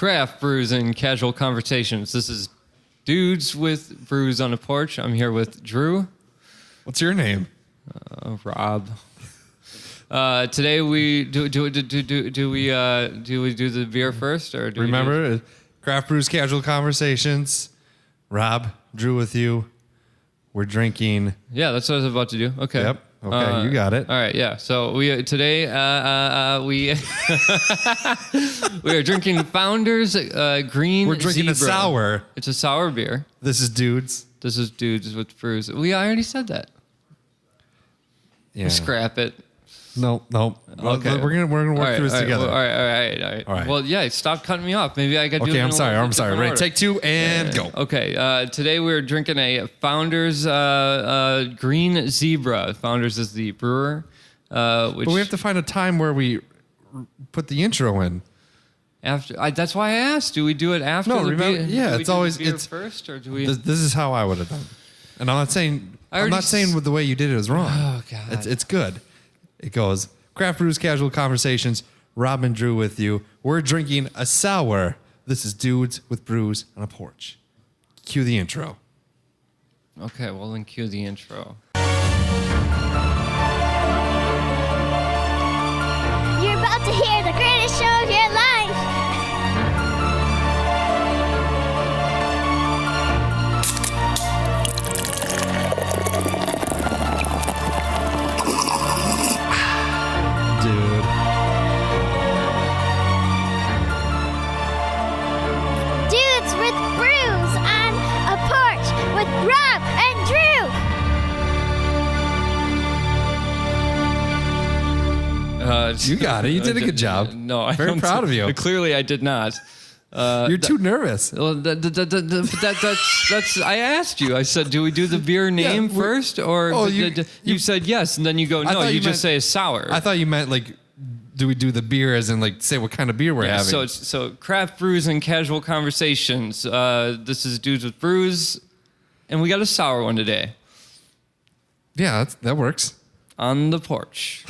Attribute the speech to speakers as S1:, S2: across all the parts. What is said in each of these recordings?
S1: Craft Brews and Casual Conversations. This is Dudes with Brews on a Porch. I'm here with Drew.
S2: What's your name?
S1: Rob. Today we do we do the beer first or do
S2: Remember, Craft Brews Casual Conversations. Rob, Drew with you. We're drinking.
S1: Yeah, that's what I was about to do. Okay.
S2: Yep. Okay, you got it.
S1: All right, yeah. So we today we we are drinking Founders Green.
S2: We're drinking
S1: Zebra.
S2: a sour.
S1: It's a sour beer.
S2: This is Dudes.
S1: This is Dudes with Brews. We already said that.
S2: Yeah.
S1: Scrap it.
S2: No.
S1: Okay.
S2: We're gonna work through this together.
S1: All right. Well, yeah. Stop cutting me off. Maybe I got.
S2: Okay, I'm sorry. Ready? Take two and go.
S1: Okay. Today we're drinking a Founders Green Zebra. Founders is the brewer. But
S2: we have to find a time where we put the intro in.
S1: After that's why I asked. Do we do it after?
S2: No,
S1: the
S2: remember?
S1: beer?
S2: Yeah,
S1: do we
S2: it's
S1: do
S2: always
S1: the beer
S2: it's
S1: first, or do we?
S2: This is how I would have done. And I'm not saying with the way you did it was wrong.
S1: Oh God,
S2: it's good. It goes Craft Brews Casual Conversations. Rob and Drew with you. We're drinking a sour. This is Dudes with Brews on a Porch. Cue the intro.
S1: Okay, well then cue the intro.
S3: You're about to hear the greatest show of your life.
S2: Dude.
S3: Dudes with brews on a porch with Rob and Drew.
S2: You got it. You did a good job.
S1: No, I'm
S2: very proud of you.
S1: Clearly, I did not.
S2: You're too nervous.
S1: Well, that's. I asked you. I said, "Do we do the beer name first?" Or you said yes, and then you go, "No." You just say it's sour.
S2: I thought you meant like, do we do the beer as in like say what kind of beer we're having?
S1: So Craft Brews and Casual Conversations. This is Dudes with Brews, and we got a sour one today
S2: Yeah, that works.
S1: on the porch.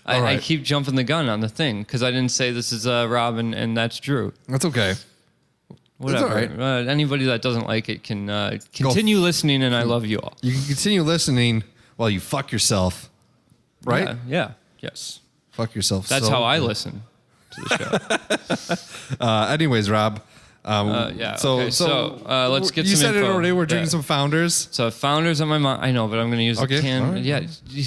S1: I keep jumping the gun on the thing because I didn't say this is Rob and that's Drew.
S2: That's okay.
S1: Whatever.
S2: That's all right.
S1: Anybody that doesn't like it can continue listening, and I love you all.
S2: You can continue listening while you fuck yourself, right?
S1: Yeah. Yes.
S2: Fuck yourself.
S1: That's how I listen to the show.
S2: Anyways, Rob.
S1: So let's get
S2: you
S1: some
S2: said
S1: info.
S2: it already. We're drinking some Founders.
S1: So Founders on my mind. I know, but I'm going to use a can.
S2: All right.
S1: Yeah.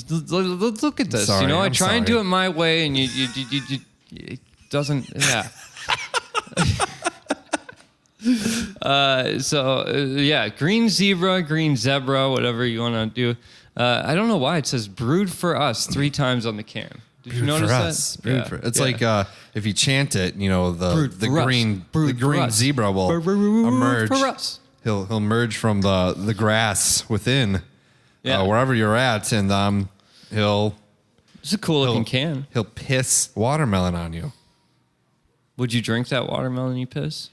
S1: Look at this.
S2: Sorry,
S1: I
S2: I'm
S1: try and
S2: sorry.
S1: do it my way, and you it doesn't. Yeah. Green zebra, whatever you want to do. I don't know why it says "brewed for us" 3 times on the can. Did you notice that?
S2: Brewed for us. It's like if you chant it, the green zebra will emerge.
S1: For us.
S2: He'll emerge from the grass within wherever you're at, and
S1: It's a cool looking can.
S2: He'll piss watermelon on you.
S1: Would you drink that watermelon you piss?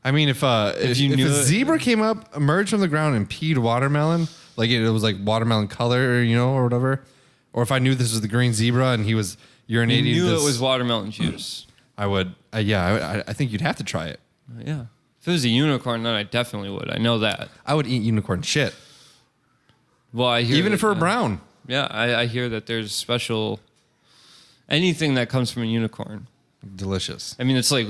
S2: I mean, if a zebra came up, emerged from the ground, and peed watermelon, like it was like watermelon color, or whatever, or if I knew this was the green zebra and he was urinating,
S1: You knew it was watermelon juice.
S2: I would. I think you'd have to try it.
S1: Yeah. If it was a unicorn, then I definitely would. I know that.
S2: I would eat unicorn shit.
S1: Well, I hear
S2: even if it were brown.
S1: Yeah, I hear that there's special anything that comes from a unicorn.
S2: Delicious.
S1: I mean, it's like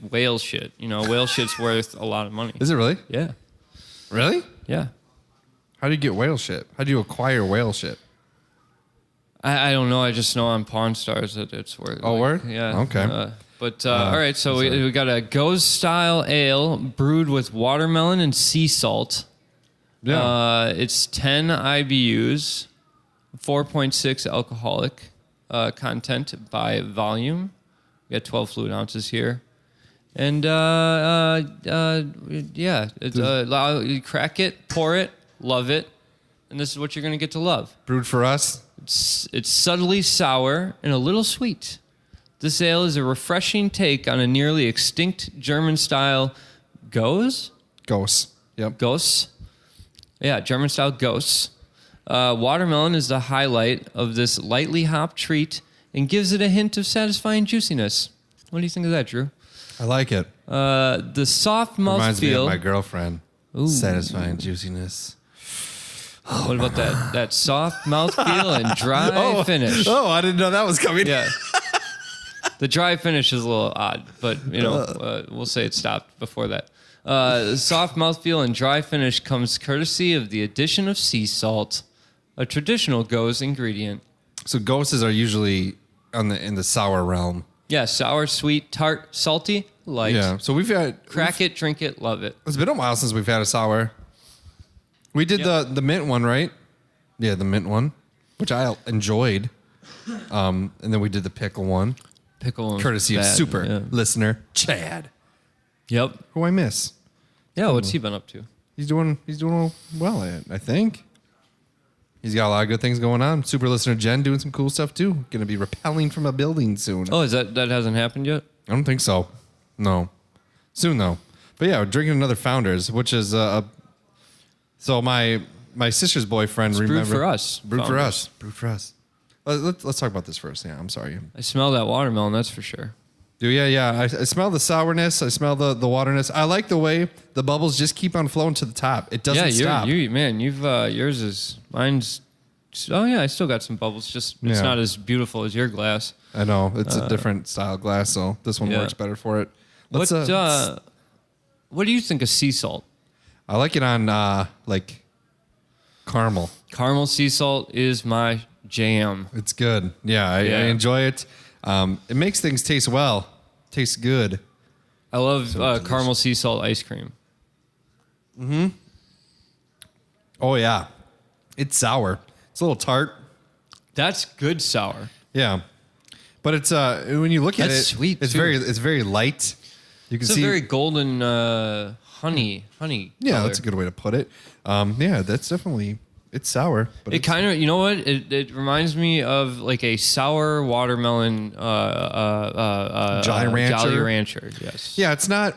S1: whale shit. Whale shit's worth a lot of money.
S2: Is it really?
S1: Yeah.
S2: Really?
S1: Yeah.
S2: How do you get whale shit? How do you acquire whale shit?
S1: I don't know. I just know on Pawn Stars that it's worth.
S2: Oh, word?
S1: Yeah.
S2: Okay.
S1: All right. So we got a Gose style ale brewed with watermelon and sea salt.
S2: Yeah.
S1: It's 10 IBUs, 4.6 alcoholic content by volume. We got 12 fluid ounces here. And you crack it, pour it, love it, and this is what you're going to get to love.
S2: Brewed for us.
S1: It's subtly sour and a little sweet. This ale is a refreshing take on a nearly extinct German-style Gose.
S2: Yep.
S1: Gose. Yeah, German-style Gose. Watermelon is the highlight of this lightly hopped treat and gives it a hint of satisfying juiciness. What do you think of that, Drew?
S2: I like it.
S1: The soft
S2: Reminds me of
S1: mouthfeel.
S2: my girlfriend.
S1: Ooh.
S2: Satisfying juiciness.
S1: What about that soft mouthfeel and dry finish?
S2: Oh, I didn't know that was coming.
S1: Yeah. The dry finish is a little odd, but we'll say it stopped before that. Soft mouthfeel and dry finish comes courtesy of the addition of sea salt, a traditional Gose ingredient.
S2: So Goses are usually in the sour realm.
S1: Yeah, sour, sweet, tart, salty, light.
S2: Yeah. So
S1: Crack it, drink it, love it.
S2: It's been a while since we've had a sour. We did the mint one, right? Yeah, the mint one, which I enjoyed. And then we did the pickle one.
S1: Pickle
S2: Courtesy of super listener Chad.
S1: Yep.
S2: Who I miss.
S1: Yeah, what's he been up to?
S2: He's doing well at it, I think. He's got a lot of good things going on. Super listener Jen doing some cool stuff too. Going to be rappelling from a building soon.
S1: Oh, is that hasn't happened yet?
S2: I don't think so. No. Soon though. But yeah, we're drinking another Founders, which is so my sister's boyfriend.
S1: It's brewed for us.
S2: Brewed for us. Brewed for us. Let's talk about this first. Yeah, I'm sorry.
S1: I smell that watermelon, that's for sure.
S2: Yeah. I smell the sourness. I smell the waterness. I like the way the bubbles just keep on flowing to the top. It doesn't stop.
S1: Yours is, mine's, oh yeah, I still got some bubbles. Just, it's not as beautiful as your glass.
S2: I know. It's a different style glass, so this one works better for it.
S1: What do you think of sea salt?
S2: I like it on like caramel.
S1: Caramel sea salt is my jam.
S2: It's good. Yeah, I enjoy it. It makes things taste well. Tastes good.
S1: I love caramel sea salt ice cream.
S2: Mm-hmm. Oh, yeah. It's sour. It's a little tart.
S1: That's good sour.
S2: Yeah. But it's when you look at it,
S1: sweet.
S2: It's very light. You can
S1: see a very golden honey.
S2: Yeah,
S1: color.
S2: that's a good way to put it. Yeah, that's definitely. It's sour. But
S1: it kind of, you know what? It reminds me of like a sour watermelon
S2: Jolly Rancher.
S1: Jolly Rancher, yes.
S2: Yeah, it's not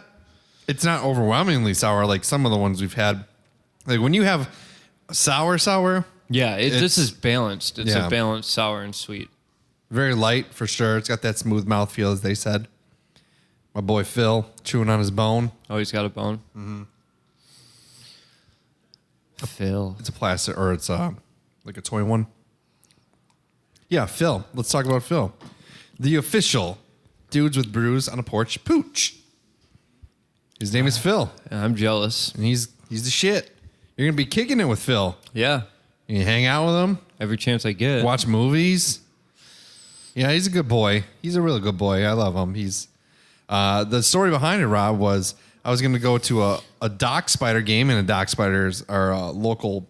S2: overwhelmingly sour like some of the ones we've had. Like when you have sour.
S1: Yeah, this is balanced. It's a balanced sour and sweet.
S2: Very light for sure. It's got that smooth mouthfeel, as they said. My boy Phil chewing on his bone.
S1: Oh, he's got a bone?
S2: Mm-hmm.
S1: Phil.
S2: It's a plastic, or it's like a toy one. Yeah, Phil. Let's talk about Phil. The official Dudes with Brews on a Porch Pooch. His name is Phil.
S1: I'm jealous.
S2: And he's the shit. You're going to be kicking it with Phil.
S1: Yeah.
S2: You hang out with him.
S1: Every chance I get.
S2: Watch movies. Yeah, he's a good boy. He's a really good boy. I love him. He's the story behind it, Rob, was I was going to go to a Doc Spider game, and a Doc Spiders are a local,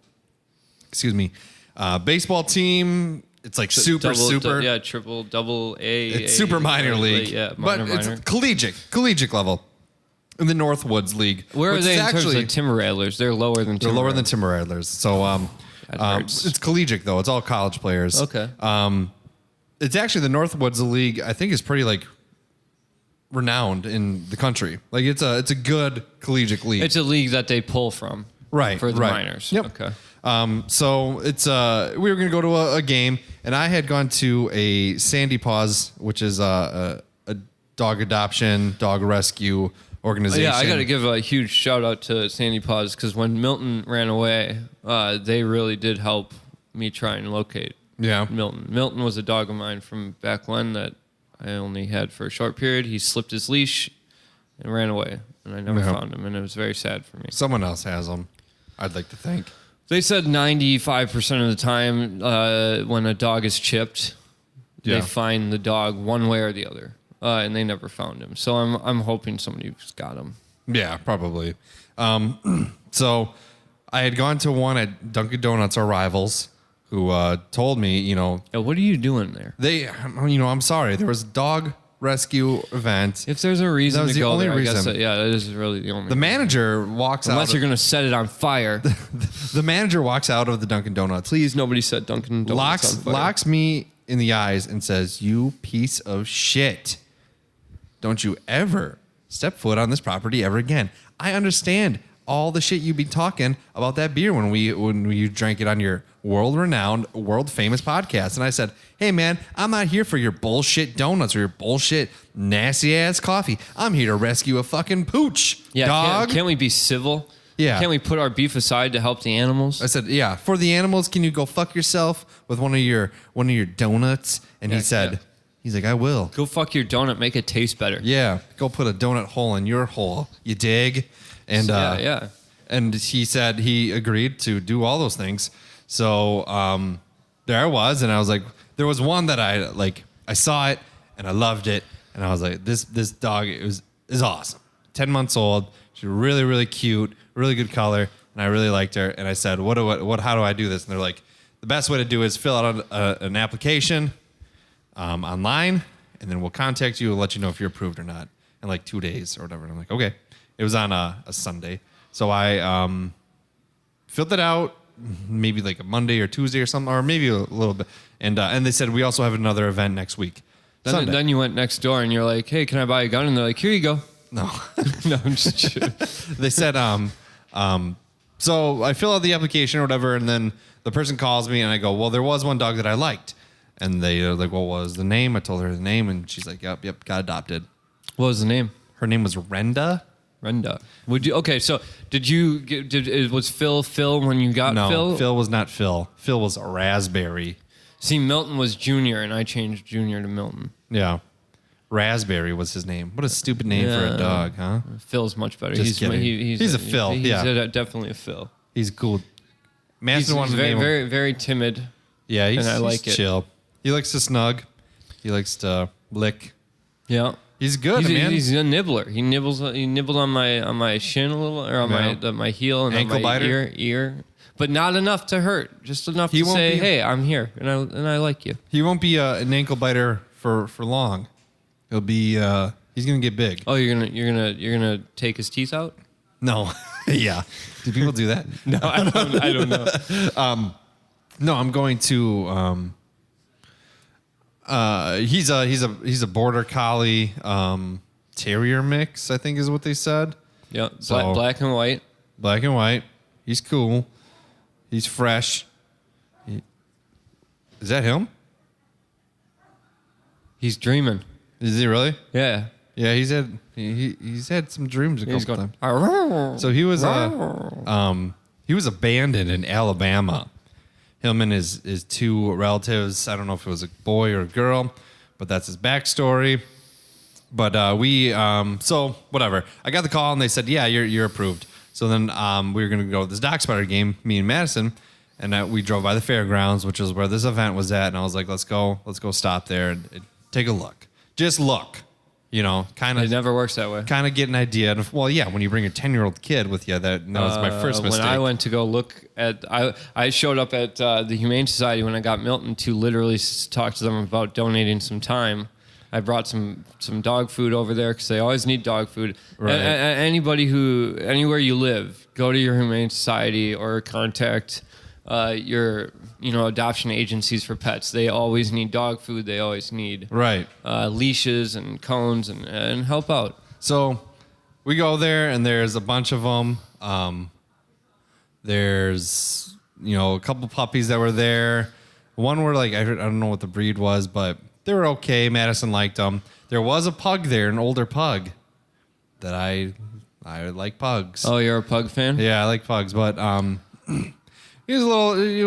S2: baseball team. It's like super.
S1: Triple, double A.
S2: It's super minor league.
S1: Yeah,
S2: minor. It's collegiate level. In the Northwoods League.
S1: Where are they in terms of Timber Rattlers? They're lower than Timber Rattlers.
S2: They're lower than Timber Rattlers. So it's collegiate, though. It's all college players.
S1: Okay.
S2: It's actually the Northwoods League, I think, is pretty like renowned in the country. Like it's a good collegiate league.
S1: It's a league that they pull from.
S2: Right.
S1: For the minors.
S2: Yep.
S1: Okay.
S2: So it's we were going to go to a game, and I had gone to a Sandy Paws, which is a dog adoption, dog rescue organization.
S1: Yeah, I got to give a huge shout out to Sandy Paws, because when Milton ran away, they really did help me try and locate Milton. Milton was a dog of mine from back when that I only had for a short period. He slipped his leash and ran away, and I never found him, and it was very sad for me.
S2: Someone else has him, I'd like to think.
S1: They said 95% of the time when a dog is chipped, they find the dog one way or the other. And they never found him. So I'm hoping somebody's got him.
S2: Yeah, probably. So I had gone to one at Dunkin' Donuts, our rivals, who told me,
S1: what are you doing there?
S2: I'm sorry. There was a dog rescue event.
S1: If there's a reason to go there, I guess that is really the only
S2: The manager walks out.
S1: Unless you're going to set it on fire.
S2: The manager walks out of the Dunkin' Donuts.
S1: Please, nobody set Dunkin' Donuts on fire.
S2: Locks me in the eyes and says, "You piece of shit. Don't you ever step foot on this property ever again." I understand. all the shit you'd be talking about that beer when you drank it on your world-renowned, world-famous podcast. And I said, hey, man, I'm not here for your bullshit donuts or your bullshit nasty-ass coffee. I'm here to rescue a fucking pooch, dog.
S1: Can't we be civil?
S2: Yeah.
S1: Can't we put our beef aside to help the animals?
S2: I said, yeah, for the animals, can you go fuck yourself with one of your donuts? And he said, he's like, I will.
S1: Go fuck your donut, make it taste better.
S2: Yeah, go put a donut hole in your hole. You dig? And and he said he agreed to do all those things. So there I was, and I was like, there was one that I saw it and I loved it, and I was like, this dog is awesome. 10 months old. She's really, really cute, really good color, and I really liked her. And I said, how do I do this? And they're like, the best way to do it is fill out an application online, and then we'll contact you and let you know if you're approved or not in like 2 days or whatever. And I'm like, okay. It was on a Sunday. So I filled it out maybe like a Monday or Tuesday or something, or maybe a little bit. And they said, we also have another event next week.
S1: Then you went next door and you're like, hey, can I buy a gun? And they're like, here you go.
S2: No.
S1: No, I'm just kidding.
S2: They said, so I fill out the application or whatever, and then the person calls me and I go, well, there was one dog that I liked. And they're like, well, what was the name? I told her the name, and she's like, yep, got adopted.
S1: What was the name?
S2: Her name was Renda.
S1: So was Phil when you got Phil?
S2: No, Phil was not Phil. Phil was a Raspberry.
S1: See, Milton was Junior, and I changed Junior to Milton.
S2: Yeah. Raspberry was his name. What a stupid name for a dog, huh?
S1: Phil's much better.
S2: Just kidding. He's a Phil. He's
S1: definitely a Phil.
S2: He's cool.
S1: He's very, very, very timid.
S2: Yeah,
S1: and I like
S2: he's chill. He likes to snug. He likes to lick.
S1: Yeah.
S2: He's good, man.
S1: He's a nibbler. He nibbled on my shin a little, or on my heel and
S2: ankle
S1: on my
S2: biter.
S1: ear, but not enough to hurt. Just enough to say, "Hey, I'm here, and I like you."
S2: He won't be an ankle biter for long. He'll be. He's gonna get big.
S1: Oh, you're gonna take his teeth out?
S2: No. Yeah. Do people do that?
S1: No, I don't know.
S2: No, I'm going to. He's a border collie terrier mix, I think is what they said.
S1: Yeah, so, black and white.
S2: Black and white. He's cool. He's fresh. Is that him?
S1: He's dreaming.
S2: Is he really?
S1: Yeah.
S2: Yeah, he's had some dreams a couple times.
S1: Arr.
S2: So he was abandoned in Alabama. Him and his two relatives. I don't know if it was a boy or a girl, but that's his backstory. But so whatever. I got the call and they said, yeah, you're approved. So then we were gonna go to this Doc Spider game, me and Madison, and we drove by the fairgrounds, which is where this event was at. And I was like, let's go stop there and take a look. Just look. You know, kind of.
S1: It never works that way.
S2: Kind of get an idea of, well, yeah, when you bring a 10-year-old kid with you, that was my first mistake.
S1: When I went to go look at, I showed up at the Humane Society when I got Milton to literally talk to them about donating some time. I brought some dog food over there because they always need dog food.
S2: Right.
S1: Anywhere you live, go to your Humane Society or contact your adoption agencies for pets. They always need dog food. They always need leashes and cones and help out.
S2: So we go there and there's a bunch of them. There's a couple puppies that were there. One were like, I don't know what the breed was, but they were okay. Madison liked them. There was a pug there, an older pug that I like pugs.
S1: Oh, you're a pug fan?
S2: Yeah, I like pugs, but he was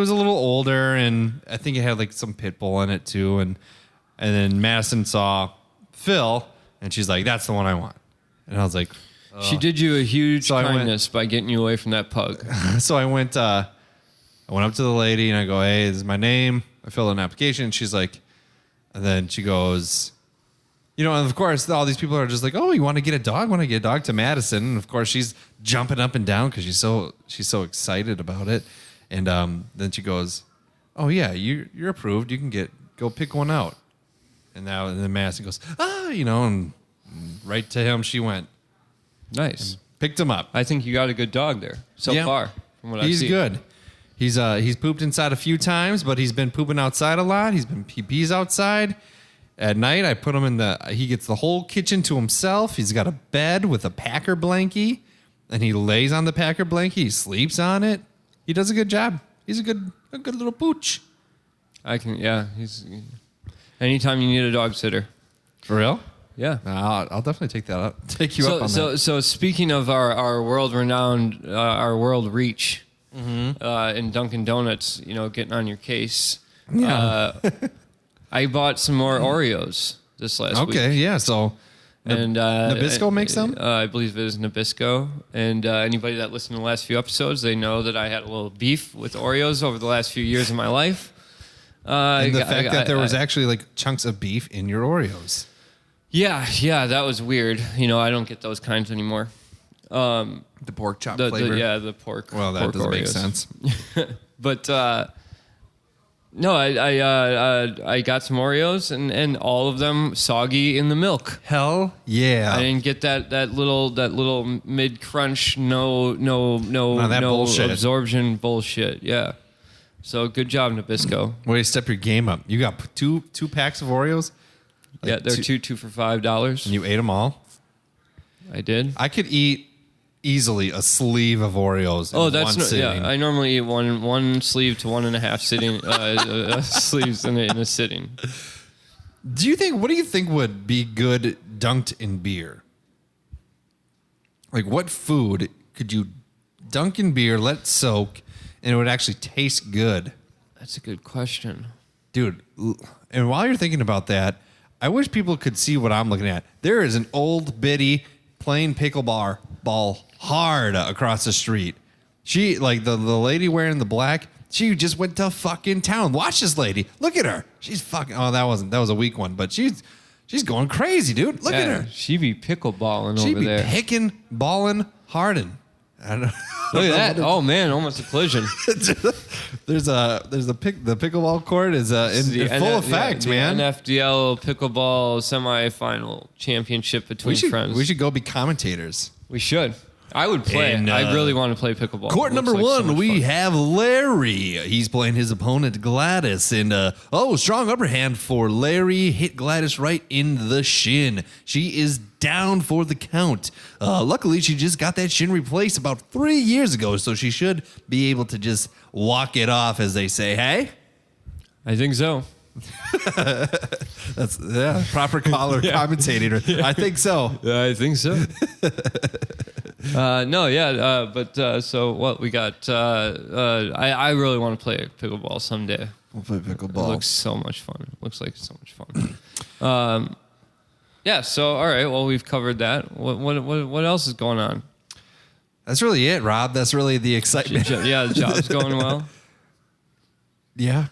S2: a little older, and I think it had like some pit bull in it too. And then Madison saw Phil, and she's like, "That's the one I want." And I was like, oh.
S1: She did you a huge kindness by getting you away from that pug.
S2: So I went up to the lady and I go, "Hey, this is my name." I filled out an application. And she's like, and then she goes, and of course all these people are just like, "Oh, you want to get a dog? Want to get a dog?" To Madison, and of course she's jumping up and down because she's so excited about it. And then she goes, "Oh yeah, you're approved. You can go pick one out." And then Madison goes, and right to him she went.
S1: Nice.
S2: Picked him up.
S1: I think you got a good dog there so far. From what
S2: he's good. He's pooped inside a few times, but he's been pooping outside a lot. He pees outside. At night, I put him he gets the whole kitchen to himself. He's got a bed with a Packer blankie. and he lays on the Packer blanket. He sleeps on it. He does a good job. He's a good little pooch.
S1: Anytime you need a dog sitter.
S2: For real?
S1: Yeah.
S2: I'll definitely take that up. Take you up on that.
S1: So speaking of our world-renowned, our world reach in Dunkin' Donuts, getting on your case.
S2: Yeah.
S1: I bought some more Oreos this last week.
S2: Okay, yeah. So, Nabisco makes them?
S1: I believe it is Nabisco. And anybody that listened to the last few episodes, they know that I had a little beef with Oreos over the last few years of my life.
S2: And the fact that there was actually like chunks of beef in your Oreos.
S1: Yeah, that was weird. I don't get those kinds anymore.
S2: The pork chop flavor?
S1: The pork.
S2: Well, that
S1: pork
S2: doesn't
S1: Oreos.
S2: make sense.
S1: But no, I got some Oreos and all of them soggy in the milk.
S2: Hell yeah!
S1: I didn't get that little mid crunch. No
S2: bullshit.
S1: Absorption bullshit. Yeah. So good job, Nabisco.
S2: Way to step your game up. You got two packs of Oreos.
S1: They're two for $5.
S2: And you ate them all?
S1: I did.
S2: I could eat easily a sleeve of Oreos in one sitting.
S1: Yeah, I normally eat one sleeve to 1.5 sitting sleeves in a sitting.
S2: What do you think would be good dunked in beer? Like what food could you dunk in beer, let it soak, and it would actually taste good?
S1: That's a good question.
S2: Dude, and while you're thinking about that, I wish people could see what I'm looking at. There is an old biddy playing pickle ball hard across the street. She, like the lady wearing the black, she just went to fucking town. Watch this lady. Look at her. She's fucking, that was a weak one, but she's going crazy, dude. Look at her.
S1: She be pickle balling over there.
S2: She be picking, balling, hardin'. I don't know.
S1: Look at that. Oh man, almost a collision.
S2: the pickleball court is in full effect, man.
S1: NFDL pickleball semifinal championship between friends.
S2: We should go be commentators.
S1: We should. I would play. I really want to play pickleball.
S2: Court number one, we have Larry. He's playing his opponent Gladys, and strong upper hand for Larry. Hit Gladys right in the shin. She is down for the count. Luckily, she just got that shin replaced about 3 years ago, so she should be able to just walk it off, as they say. Hey,
S1: I think so.
S2: That's proper collar commentator. Yeah. I think so.
S1: I think so. So what we got? I really want to play pickleball someday.
S2: We'll play pickleball.
S1: It looks so much fun. It looks like so much fun. So all right. Well, we've covered that. What else is going on?
S2: That's really it, Rob. That's really the excitement.
S1: The job's going well.
S2: Yeah,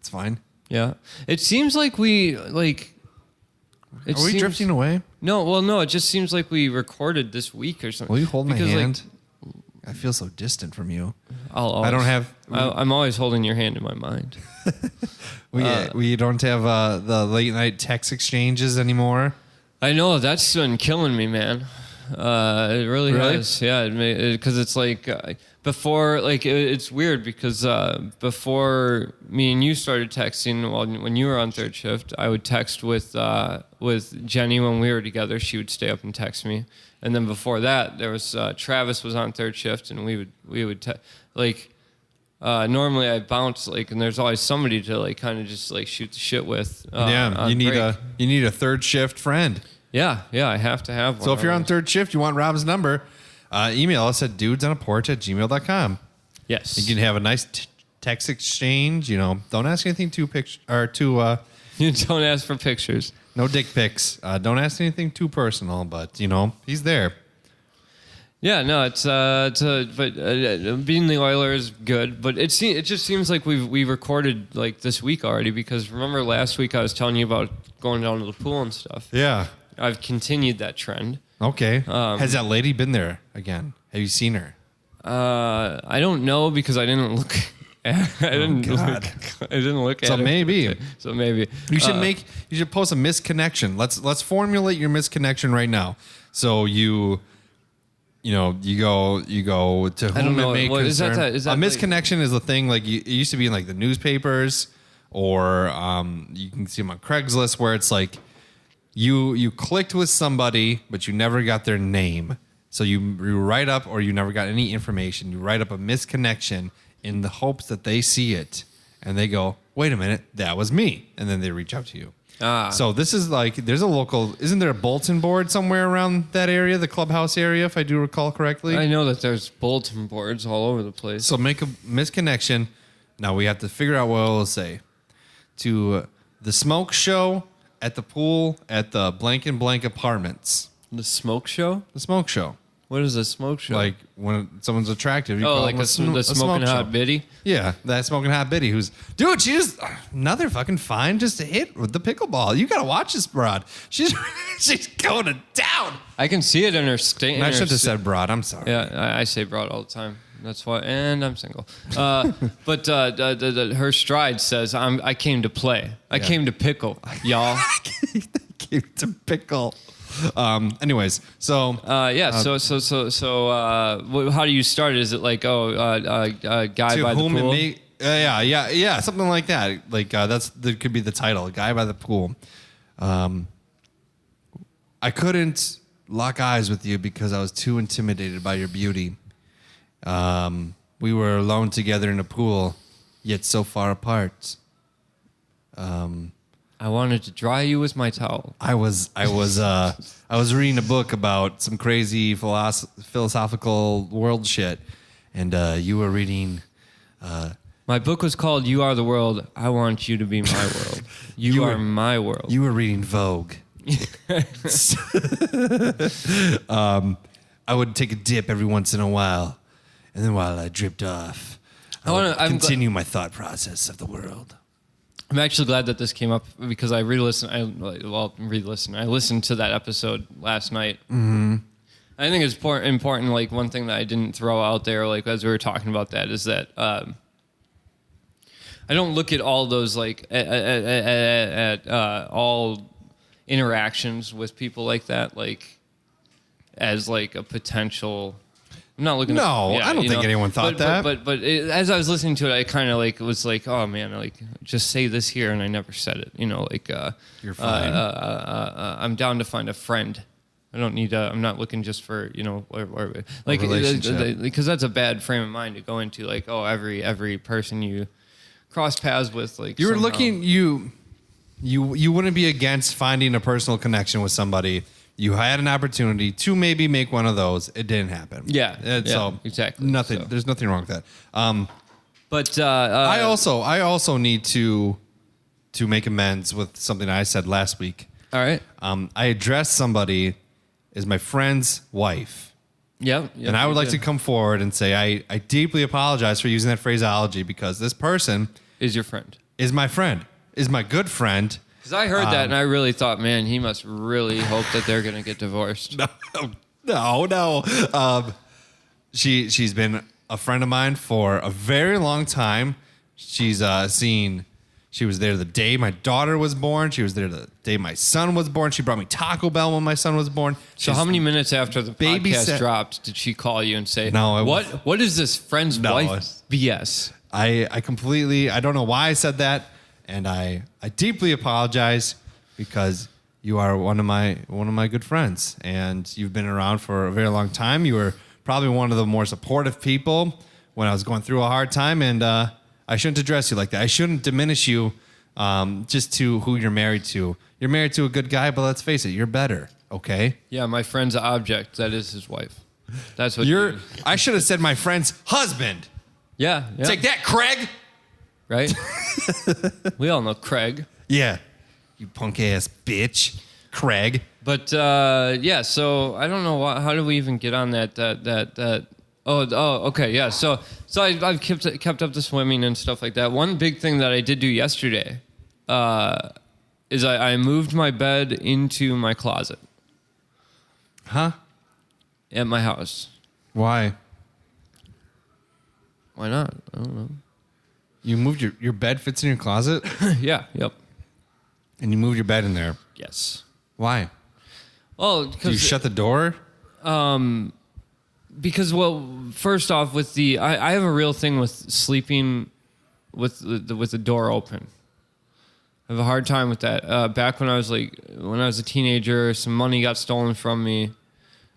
S2: it's fine.
S1: Yeah, it seems like we Are we
S2: drifting away?
S1: No. It just seems like we recorded this week or something.
S2: Will you hold my hand? I feel so distant from you.
S1: I'm always holding your hand in my mind.
S2: We don't have the late night text exchanges anymore.
S1: I know, that's been killing me, man. It really has. Yeah, because it's like before, like it's weird because before me and you started texting, when you were on third shift, I would text with Jenny when we were together. She would stay up and text me, and then before that, there was Travis was on third shift, and we would normally I bounce and there's always somebody to kind of just shoot the shit with.
S2: You need a third shift friend.
S1: Yeah, I have to have one.
S2: So if you're on third shift, you want Rob's number, email us at dudesonaporch@gmail.com.
S1: Yes.
S2: You can have a nice text exchange. Don't ask anything too
S1: you don't ask for pictures.
S2: No dick pics. Don't ask anything too personal, but he's there.
S1: Yeah, no, but being the Oilers is good, but it just seems like we recorded this week already, because remember last week I was telling you about going down to the pool and stuff.
S2: Yeah.
S1: I've continued that trend.
S2: Okay. Has that lady been there again? Have you seen her?
S1: I don't know, because I didn't look. I didn't look at
S2: it.
S1: Maybe. So maybe
S2: you should post a misconnection. Let's formulate your misconnection right now. So you go to whom
S1: I don't know.
S2: it may
S1: what,
S2: concern.
S1: Is that
S2: a misconnection is a thing it used to be in the newspapers, or you can see them on Craigslist, where it's you clicked with somebody but you never got their name. So you write up, or you never got any information. You write up a misconnection in the hopes that they see it, and they go, "Wait a minute, that was me," and then they reach out to you. So this is like, there's a local, isn't there a bulletin board somewhere around that area, the clubhouse area, if I do recall correctly?
S1: I know that there's bulletin boards all over the place.
S2: So make a misconnection. Now we have to figure out what it will say. To the smoke show at the pool at the blank and blank apartments.
S1: The smoke show?
S2: The smoke show.
S1: What is a smoke show?
S2: Like when someone's attractive. You call
S1: like
S2: them
S1: the smoking hot biddy?
S2: Yeah, that smoking hot biddy who's, dude, she's another fucking fine just to hit with the pickleball. You got to watch this broad. She's going to town.
S1: I can see it in her state.
S2: I should have said broad. I'm sorry.
S1: Yeah, I say broad all the time. That's why, and I'm single. But her stride says, I came to play. I came to pickle, y'all.
S2: I came to pickle. Anyways, so
S1: how do you start? Is it like guy by the pool?
S2: Yeah, something like that. Like that could be the title, guy by the pool. I couldn't lock eyes with you because I was too intimidated by your beauty. We were alone together in a pool, yet so far apart.
S1: I wanted to dry you with my towel.
S2: I was reading a book about some crazy philosophical world shit, and you were reading.
S1: My book was called "You Are the World. I Want You to Be My World. You are my world."
S2: You were reading Vogue. I would take a dip every once in a while, and then while I dripped off, I would continue my thought process of the world.
S1: I'm actually glad that this came up because I listened to that episode last night.
S2: Mm-hmm.
S1: I think it's important. Like one thing that I didn't throw out there, like as we were talking about that, is that I don't look at all those like at all interactions with people like that, like as like a potential. I'm not looking.
S2: No, I don't think anyone thought that.
S1: But as I was listening to it, I kind of like was like, oh man, like just say this here, and I never said it. You know, like
S2: you're fine.
S1: I'm down to find a friend. I don't need. I'm not looking just for like because that's a bad frame of mind to go into. Like, oh, every person you cross paths with, like
S2: you were looking. You wouldn't be against finding a personal connection with somebody. You had an opportunity to maybe make one of those. It didn't happen.
S1: Yeah.
S2: So
S1: exactly.
S2: Nothing. So. There's nothing wrong with that.
S1: But
S2: I also need to make amends with something I said last week.
S1: All right.
S2: I addressed somebody as my friend's wife.
S1: Yep.
S2: And I would like to come forward and say I deeply apologize for using that phraseology because this person
S1: is your friend.
S2: Is my friend. Is my good friend.
S1: Because I heard that and I really thought, man, he must really hope that they're going to get divorced.
S2: No. She's been a friend of mine for a very long time. She's she was there the day my daughter was born. She was there the day my son was born. She brought me Taco Bell when my son was born.
S1: So how many minutes after the podcast dropped did she call you and say,
S2: no,
S1: what is this friend's wife BS?
S2: I completely, I don't know why I said that. And I deeply apologize because you are one of my good friends, and you've been around for a very long time. You were probably one of the more supportive people when I was going through a hard time, and I shouldn't address you like that. I shouldn't diminish you just to who you're married to. You're married to a good guy, but let's face it, you're better. Okay?
S1: Yeah, my friend's object. That is his wife. That's what
S2: I should have said my friend's husband.
S1: Yeah.
S2: Take that, Craig.
S1: Right? We all know Craig.
S2: Yeah. You punk ass bitch. Craig.
S1: But so I don't know how do we even get on that okay, yeah. So I've kept up the swimming and stuff like that. One big thing that I did do yesterday is I moved my bed into my closet.
S2: Huh?
S1: At my house.
S2: Why?
S1: Why not? I don't know.
S2: You moved your bed fits in your closet?
S1: Yeah, yep.
S2: And you moved your bed in there?
S1: Yes.
S2: Why?
S1: Well, because...
S2: Do you shut the door?
S1: Because, well, first off, with I have a real thing with sleeping with the door open. I have a hard time with that. Back when I was a teenager, some money got stolen from me.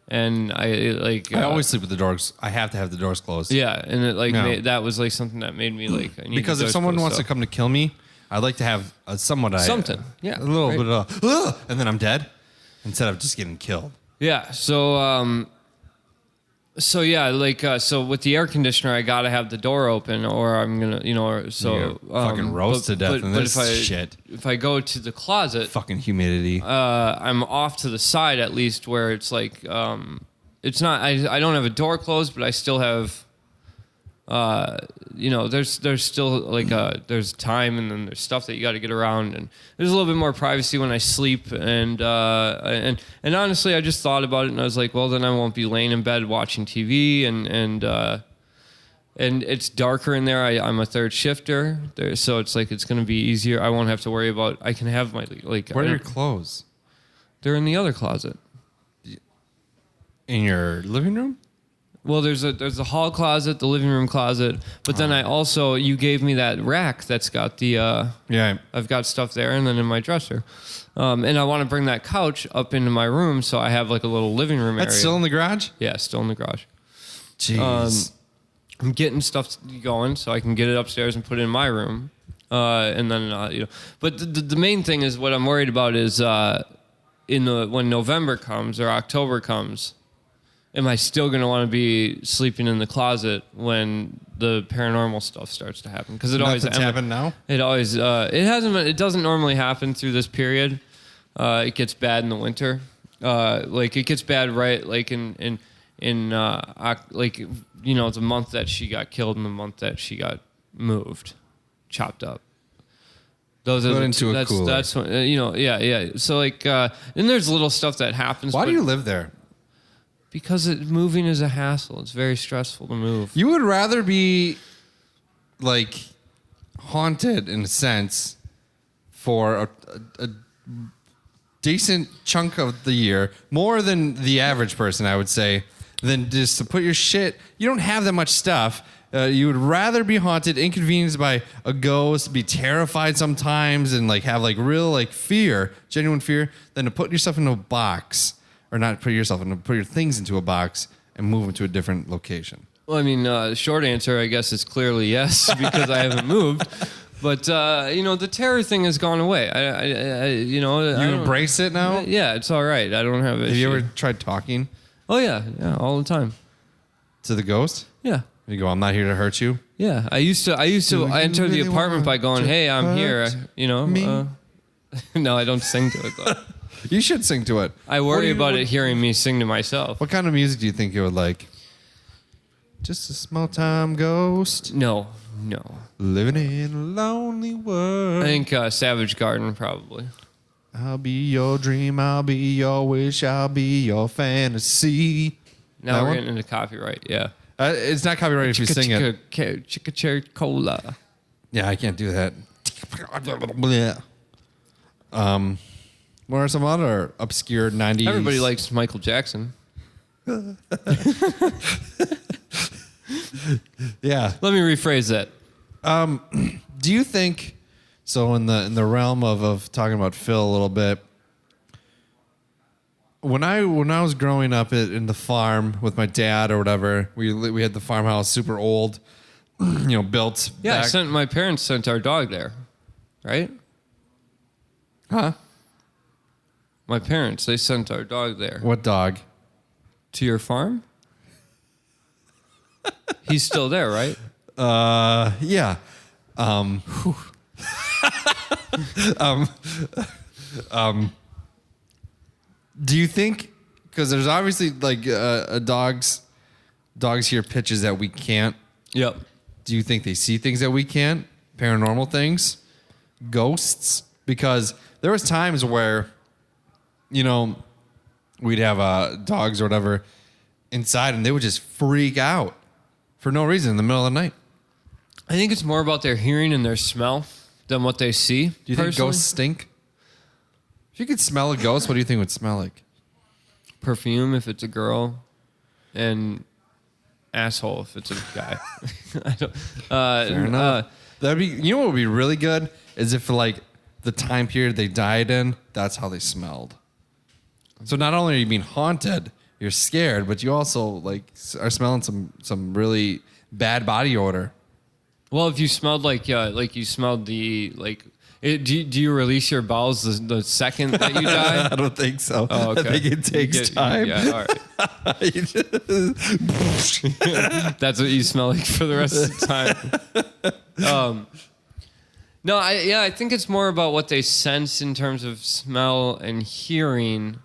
S1: And I
S2: always sleep with the doors. I have to have the doors closed.
S1: Yeah, and it that was like something that made me like. I need
S2: because if someone wants to come to kill me, I'd like to have something.
S1: Yeah,
S2: a little bit of, and then I'm dead, instead of just getting killed.
S1: Yeah. So yeah, so with the air conditioner, I gotta have the door open, or I'm gonna,
S2: fucking roast to death in this shit.
S1: If I go to the closet,
S2: fucking humidity.
S1: I'm off to the side at least, where it's like, it's not. I don't have a door closed, but I still have. There's still like there's time, and then there's stuff that you got to get around, and there's a little bit more privacy when I sleep, and honestly, I just thought about it, and I was like, well, then I won't be laying in bed watching TV, and it's darker in there. I'm a third shifter there, so it's like it's gonna be easier. I won't have to worry about. I can have my like.
S2: Where are your clothes?
S1: They're in the other closet.
S2: In your living room?
S1: Well, there's a hall closet, the living room closet, but then you gave me that rack that's got the I've got stuff there, and then in my dresser, and I want to bring that couch up into my room, so I have like a little living room area.
S2: That's still in the garage?
S1: Yeah, still in the garage.
S2: Jeez.
S1: I'm getting stuff going so I can get it upstairs and put it in my room, and then But the main thing is what I'm worried about is when November comes or October comes. Am I still going to want to be sleeping in the closet when the paranormal stuff starts to happen? Because
S2: Nothing's happened now.
S1: It always it hasn't. It doesn't normally happen through this period. It gets bad in the winter. It gets bad right the month that she got killed and the month that she got moved, chopped up. Those are that's when, yeah. So then there's little stuff that happens.
S2: Why do you live there?
S1: Because moving is a hassle. It's very stressful to move.
S2: You would rather be like haunted in a sense for a decent chunk of the year, more than the average person, I would say, than just to put your shit. You don't have that much stuff. You would rather be haunted, inconvenienced by a ghost, be terrified sometimes, and like have like real like fear, genuine fear, than to put yourself in a box. Or not put your things into a box and move them to a different location.
S1: Well, I mean, the short answer, I guess, is clearly yes, because I haven't moved. But the terror thing has gone away. You
S2: embrace it now?
S1: Yeah, it's all right. I don't have it.
S2: Have you ever tried talking?
S1: Oh yeah, all the time.
S2: To the ghost?
S1: Yeah.
S2: You go, I'm not here to hurt you.
S1: Yeah, I used to enter really the apartment by going, "Hey, I'm here." Me? No, I don't sing to it though.
S2: You should sing to it.
S1: I worry about it hearing me sing to myself.
S2: What kind of music do you think you would like? Just a small time ghost?
S1: No.
S2: Living in a lonely world.
S1: I think Savage Garden, probably.
S2: I'll be your dream, I'll be your wish, I'll be your fantasy.
S1: Now we're getting into copyright, yeah.
S2: It's not copyright if you sing it.
S1: Chicka cherry cola.
S2: Yeah, I can't do that. What are some other obscure 90s?
S1: Everybody likes Michael Jackson.
S2: Yeah.
S1: Let me rephrase that.
S2: Do you think, so in the realm of talking about Phil a little bit, when I was growing up in the farm with my dad or whatever, we had the farmhouse super old, built.
S1: Yeah, my parents sent our dog there, right?
S2: Huh?
S1: My parents, they sent our dog there.
S2: What dog?
S1: To your farm? He's still there, right?
S2: Yeah. Do you think, because there's obviously like dogs hear pitches that we can't.
S1: Yep.
S2: Do you think they see things that we can't? Paranormal things? Ghosts? Because there was times where, we'd have dogs or whatever inside and they would just freak out for no reason in the middle of the night.
S1: I think it's more about their hearing and their smell than what they see.
S2: Do you think ghosts stink? If you could smell a ghost, what do you think it would smell like?
S1: Perfume if it's a girl, and asshole if it's a guy. I don't,
S2: Fair enough. That'd be. You know what would be really good is if like the time period they died in, that's how they smelled. So not only are you being haunted, you're scared, but you also like are smelling some really bad body odor.
S1: Well, if you smelled like you smelled the like. Do you release your bowels the second that you die?
S2: I don't think so.
S1: Oh, okay.
S2: I think it takes time.
S1: Yeah, all right. That's what you smell like for the rest of the time. No, I think it's more about what they sense in terms of smell and hearing,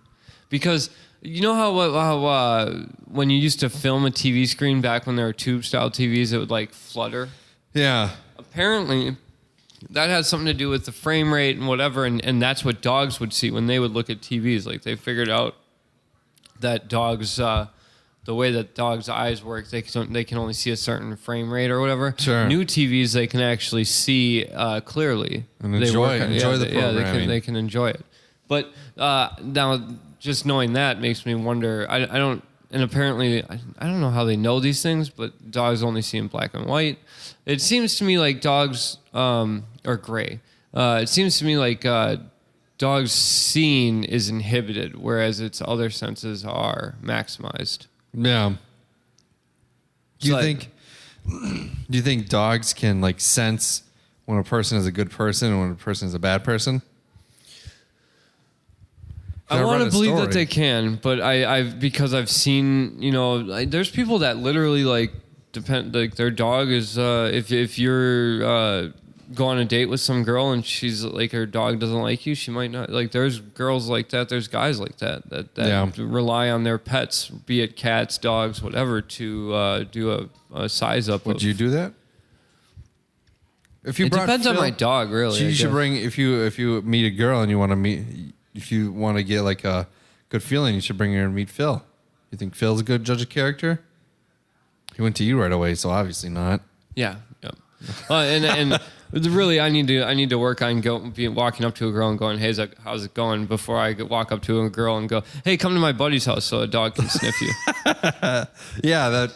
S1: because you know how when you used to film a TV screen back when there were tube style TVs, it would like flutter.
S2: Yeah.
S1: Apparently, that has something to do with the frame rate and whatever, and that's what dogs would see when they would look at TVs. Like, they figured out that dogs, the way that dogs' eyes work, they can only see a certain frame rate or whatever.
S2: Sure.
S1: New TVs, they can actually see clearly.
S2: And enjoy the programming.
S1: Yeah, they can enjoy it. But now, just knowing that makes me wonder, I don't, and apparently, I don't know how they know these things, but dogs only see in black and white. It seems to me like dogs, or gray. It seems to me like dogs' seeing is inhibited, whereas its other senses are maximized.
S2: Yeah. Do you think dogs can like sense when a person is a good person and when a person is a bad person?
S1: I want to believe that they can, but because I've seen, there's people that literally like depend, like their dog is if you're go on a date with some girl and she's like, her dog doesn't like you, she might not. Like, there's girls like that, there's guys like that rely on their pets, be it cats, dogs, whatever, to do a size up.
S2: Would you do that? If you
S1: it depends on my dog, really.
S2: You should bring, if you meet a girl and you want to get like a good feeling, you should bring her and meet Phil. You think Phil's a good judge of character? He went to you right away, so obviously not.
S1: Yeah. And really, I need to work on walking up to a girl and going, "Hey, how's it going?" before I walk up to a girl and go, "Hey, come to my buddy's house so a dog can sniff you."
S2: Yeah,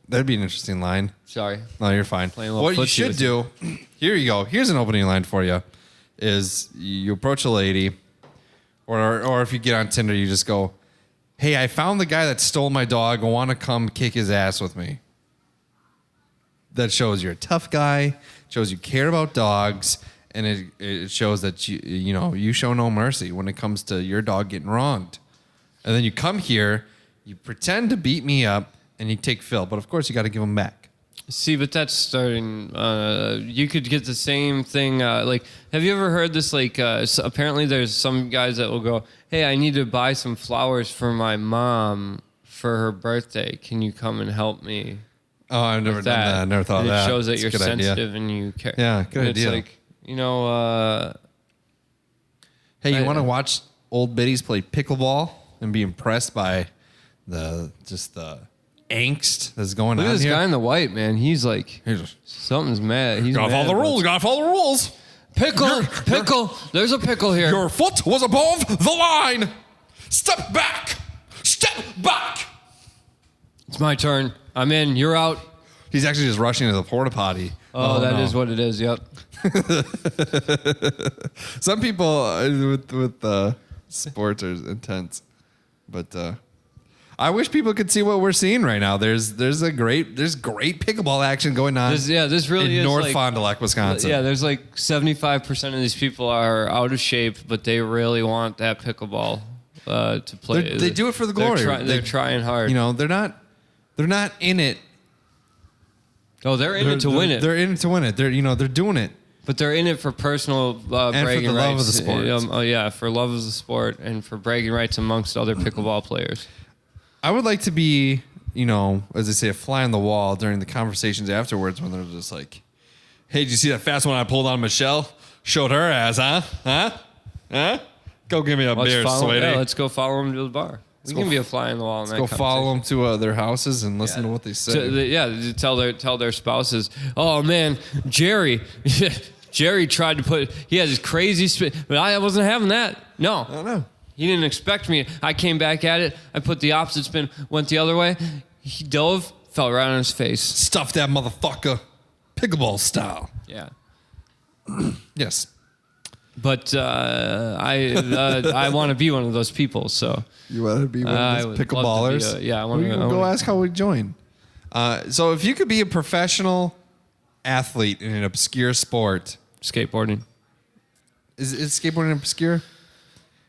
S2: that'd be an interesting line.
S1: Sorry.
S2: No, you're fine. What you should do, here you go. Here's an opening line for you: is you approach a lady, or if you get on Tinder, you just go, "Hey, I found the guy that stole my dog. I want to come kick his ass with me." That shows you're a tough guy, shows you care about dogs, and it shows that you show no mercy when it comes to your dog getting wronged. And then you come here, you pretend to beat me up, and you take Phil. But of course, you got to give him back.
S1: See, but that's starting. You could get the same thing. Like, have you ever heard this? Like, apparently, there's some guys that will go, "Hey, I need to buy some flowers for my mom for her birthday. Can you come and help me?"
S2: Oh, I've never done that. I never thought of that.
S1: It shows that you're sensitive and you care.
S2: Yeah, good idea.
S1: It's like,
S2: hey, you want to watch old biddies play Pickle Ball and be impressed by the angst that's going on here?
S1: Look at this guy in the white, man. He's like, something's mad. He's
S2: gotta follow the rules. Gotta follow the rules.
S1: Pickle. There's a pickle here.
S2: Your foot was above the line. Step back.
S1: It's my turn. I'm in. You're out.
S2: He's actually just rushing to the porta potty.
S1: Oh, that is what it is. Yep.
S2: Some people with sports are intense, but I wish people could see what we're seeing right now. There's great pickleball action going on.
S1: This really
S2: in
S1: is
S2: North Fond du Lac, Wisconsin.
S1: Yeah, there's like 75% of these people are out of shape, but they really want that pickleball to play.
S2: They do it for the glory.
S1: They're trying hard.
S2: They're not in it.
S1: Oh, they're in it to win it.
S2: They're in it to win it. They're doing it.
S1: But they're in it for personal bragging rights. And for the love
S2: of the sport.
S1: For love of the sport and for bragging rights amongst other pickleball players.
S2: I would like to be, as they say, a fly on the wall during the conversations afterwards when they're just like, "Hey, did you see that fast one I pulled on Michelle? Showed her ass, huh? Go give me a beer, sweetie."
S1: Yeah, let's go follow him to the bar. We can be a fly on the wall.
S2: Let's go follow them to their houses and listen to what they say.
S1: To tell their spouses, "Oh man, Jerry tried to put. He had this crazy spin, but I wasn't having that. No,
S2: I don't know.
S1: He didn't expect me. I came back at it. I put the opposite spin, went the other way. He dove, fell right on his face.
S2: Stuffed that motherfucker, pickleball style."
S1: Yeah.
S2: Yes.
S1: But I want to be one of those people. So
S2: you want to be one of those pickle ballers?
S1: I want to
S2: go ask how we join. So if you could be a professional athlete in an obscure sport,
S1: skateboarding.
S2: Is skateboarding obscure?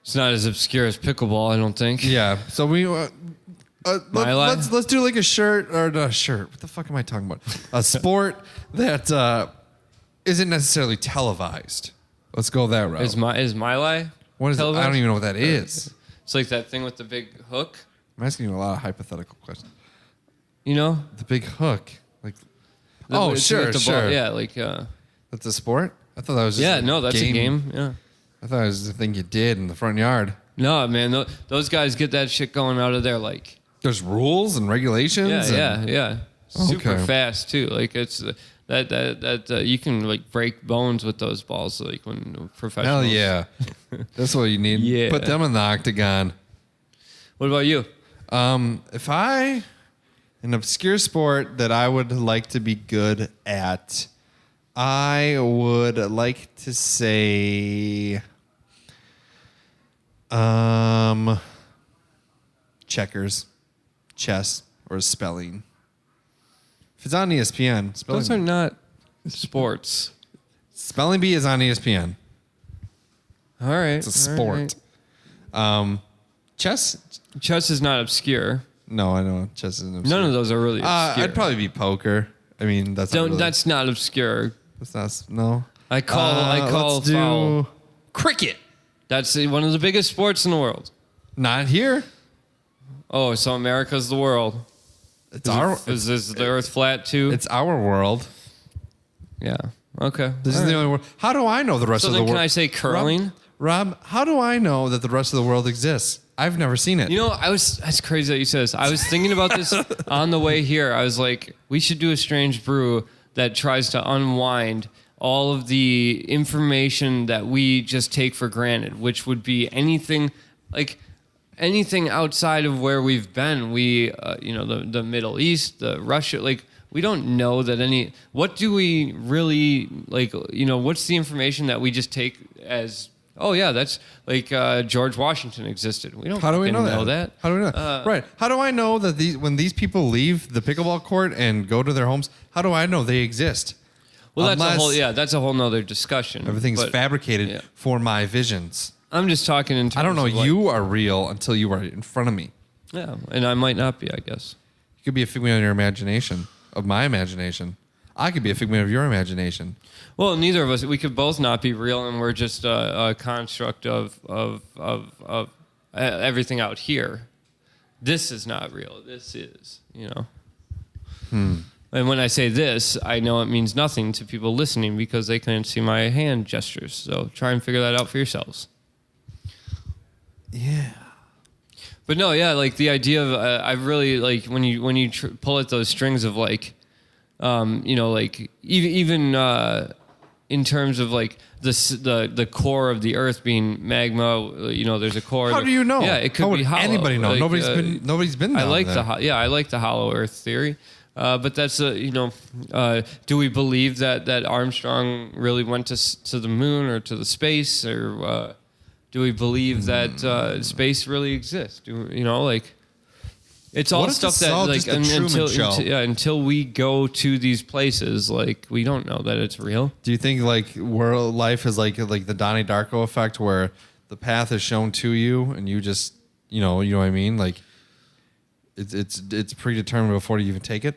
S1: It's not as obscure as pickleball, I don't think.
S2: Yeah. So let's do like a shirt or not a shirt. What the fuck am I talking about? A sport that isn't necessarily televised. Let's go that route.
S1: Is Miley?
S2: What is it? I don't even know what that is.
S1: It's like that thing with the big hook.
S2: I'm asking you a lot of hypothetical questions.
S1: You know?
S2: The big hook. Like
S1: sure. Ball. Yeah, like
S2: that's a sport? I thought that was just
S1: that's a game. Yeah.
S2: I thought it was the thing you did in the front yard.
S1: No, man, those guys get that shit going out of there like
S2: there's rules and regulations.
S1: Yeah. Super fast too. Like it's that you can like break bones with those balls like when professionals.
S2: Hell yeah. That's what you need.
S1: Yeah.
S2: Put them in the octagon.
S1: What about you?
S2: If an obscure sport that I would like to be good at, I would like to say checkers, chess, or spelling. If it's on ESPN, spelling
S1: those are not sports.
S2: Spelling bee is on ESPN.
S1: All right.
S2: It's a sport. Right. Chess
S1: is not obscure.
S2: No, I know chess isn't obscure.
S1: None of those are really obscure.
S2: I'd probably be poker. I mean, that's
S1: not obscure.
S2: That's not no.
S1: I call foul.
S2: Cricket.
S1: That's one of the biggest sports in the world.
S2: Not here.
S1: Oh, so America's the world. Is the Earth flat too?
S2: It's our world.
S1: Yeah. Okay.
S2: This is the only world. How do I know the rest of the world?
S1: So then can I say curling?
S2: Rob, how do I know that the rest of the world exists? I've never seen it.
S1: You know, that's crazy that you said this. I was thinking about this on the way here. I was like, we should do a strange brew that tries to unwind all of the information that we just take for granted, which would be anything outside of where we've been. The Middle East, the Russia, like we don't know that what do we really what's the information that we just take as, oh yeah, that's like George Washington existed. We don't.
S2: How do we know
S1: that?
S2: How do we know? Right. How do I know that when these people leave the pickleball court and go to their homes, how do I know they exist?
S1: Well, that's a whole nother discussion.
S2: Everything's fabricated for my visions.
S1: I'm just talking in terms
S2: I don't know.
S1: Of
S2: you are real until you are in front of me.
S1: Yeah, and I might not be, I guess.
S2: You could be a figment of your imagination, of my imagination. I could be a figment of your imagination.
S1: Well, neither of us. We could both not be real, and we're just a construct of everything out here. This is not real. This is, And when I say this, I know it means nothing to people listening because they can't see my hand gestures. So try and figure that out for yourselves.
S2: Yeah.
S1: But no, yeah, like the idea of I really like when you pull at those strings of like, like even in terms of like the core of the Earth being magma, there's a core.
S2: How do you know?
S1: Yeah, it could be hollow.
S2: Anybody know?
S1: Like,
S2: nobody's been. Down
S1: I like
S2: there.
S1: I like the hollow Earth theory. But that's do we believe that Armstrong really went to the moon or to the space, or do we believe that space really exists? It's all stuff that until we go to these places, like we don't know that it's real.
S2: Do you think like world life is like the Donnie Darko effect, where the path is shown to you and you just you know what I mean? Like it's predetermined before you even take it.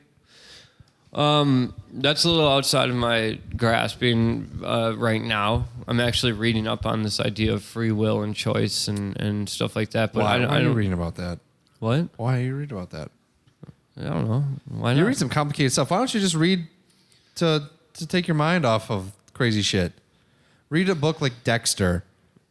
S1: That's a little outside of my grasping right now. I'm actually reading up on this idea of free will and choice and stuff like that. But
S2: why are you reading about that?
S1: What?
S2: Why are you reading about that?
S1: I don't know. Why not?
S2: You read some complicated stuff. Why don't you just read to take your mind off of crazy shit? Read a book like Dexter,